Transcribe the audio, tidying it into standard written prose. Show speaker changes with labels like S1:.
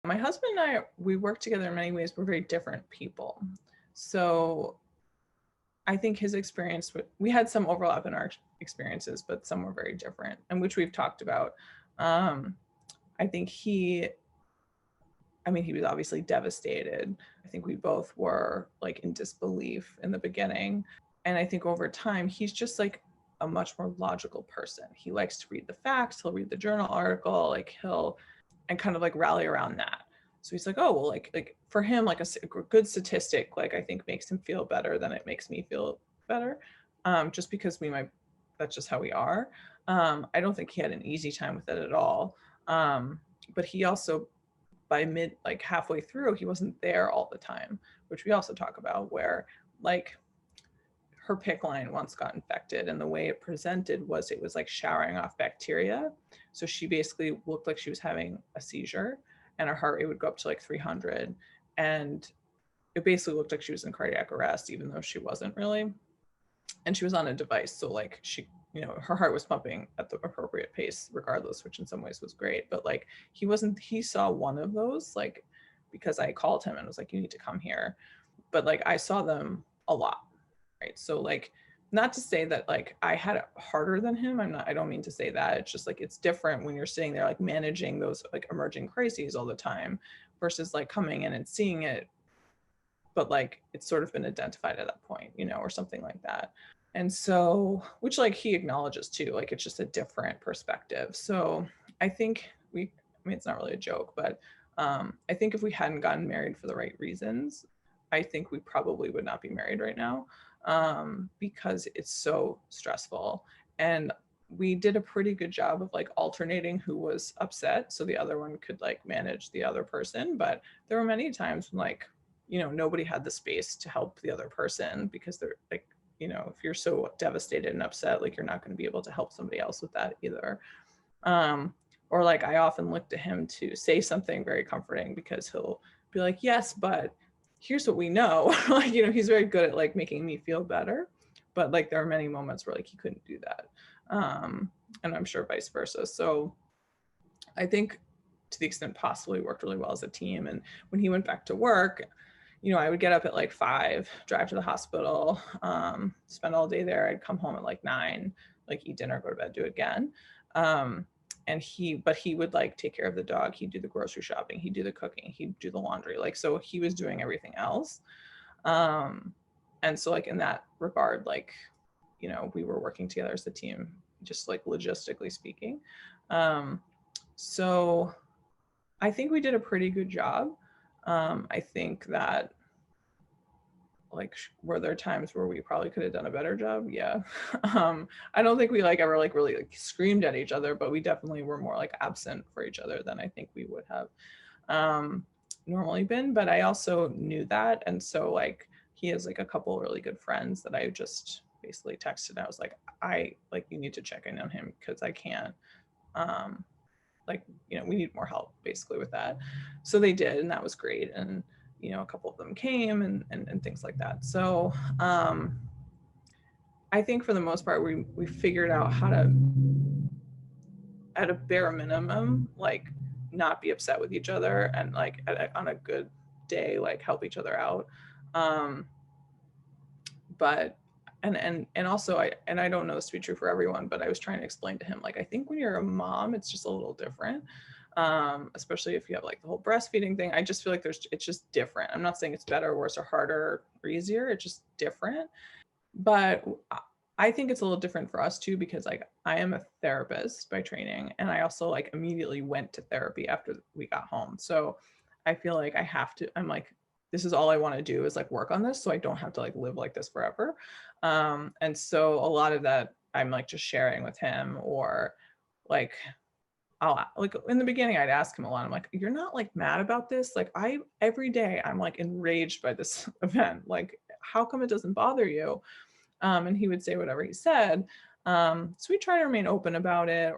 S1: my husband and I, we work together in many ways. We're very different people. So I think his experience, we had some overlap in our experiences, but some were very different, and which we've talked about. I think he was obviously devastated. I think we both were like in disbelief in the beginning. And I think over time, he's just like a much more logical person. He likes to read the facts, he'll read the journal article, like and kind of like rally around that. So he's like, oh, well, like for him, like a good statistic, like I think makes him feel better than it makes me feel better. Just because that's just how we are. I don't think he had an easy time with it at all. But he also, by like halfway through, he wasn't there all the time, which we also talk about, where like her PICC line once got infected, and the way it presented was it was like showering off bacteria. So she basically looked like she was having a seizure, and her heart rate would go up to like 300. And it basically looked like she was in cardiac arrest, even though she wasn't really. And she was on a device. So like her heart was pumping at the appropriate pace regardless, which in some ways was great. But like he saw one of those, like, because I called him and was like, you need to come here. But like I saw them a lot. Right. So like, not to say that like I had it harder than him. I don't mean to say that. It's just like, it's different when you're sitting there like managing those like emerging crises all the time versus like coming in and seeing it, but like it's sort of been identified at that point, or something like that. And so, which like he acknowledges too, like it's just a different perspective. So I think it's not really a joke, but I think if we hadn't gotten married for the right reasons, I think we probably would not be married right now, because it's so stressful. And we did a pretty good job of like alternating who was upset so the other one could like manage the other person. But there were many times when like, nobody had the space to help the other person because they're like, if you're so devastated and upset, like you're not going to be able to help somebody else with that either. Or like I often look to him to say something very comforting because he'll be like, yes, but here's what we know. Like, he's very good at like making me feel better. But like there are many moments where like he couldn't do that. And I'm sure vice versa. So I think to the extent possible, we worked really well as a team. And when he went back to work, I would get up at like 5, drive to the hospital, spend all day there. I'd come home at like 9, like eat dinner, go to bed, do it again. And he would like take care of the dog. He'd do the grocery shopping. He'd do the cooking. He'd do the laundry. Like, so he was doing everything else. And so like in that regard, like, we were working together as a team, just like logistically speaking. So I think we did a pretty good job. I think that like, were there times where we probably could have done a better job? Yeah. I don't think we like ever like really like screamed at each other, but we definitely were more like absent for each other than I think we would have normally been. But I also knew that. And so like, he has like a couple really good friends that I just basically texted. I was like, you need to check in on him because I can't, we need more help basically with that. So they did, and that was great. And, a couple of them came and things like that. So I think for the most part, we figured out how to, at a bare minimum, like not be upset with each other and like on a good day, like help each other out. But and also I don't know this to be true for everyone, but I was trying to explain to him, like, I think when you're a mom, it's just a little different. Especially if you have like the whole breastfeeding thing. I just feel like it's just different. I'm not saying it's better, worse, or harder or easier. It's just different. But I think it's a little different for us too, because like I am a therapist by training, and I also like immediately went to therapy after we got home. So I feel like I'm like, this is all I want to do is like work on this, so I don't have to like live like this forever. And so a lot of that I'm like just sharing with him, or like I'll like in the beginning I'd ask him a lot. I'm like, you're not like mad about this? Like every day I'm like enraged by this event. Like, how come it doesn't bother you? And he would say whatever he said. So we try to remain open about it.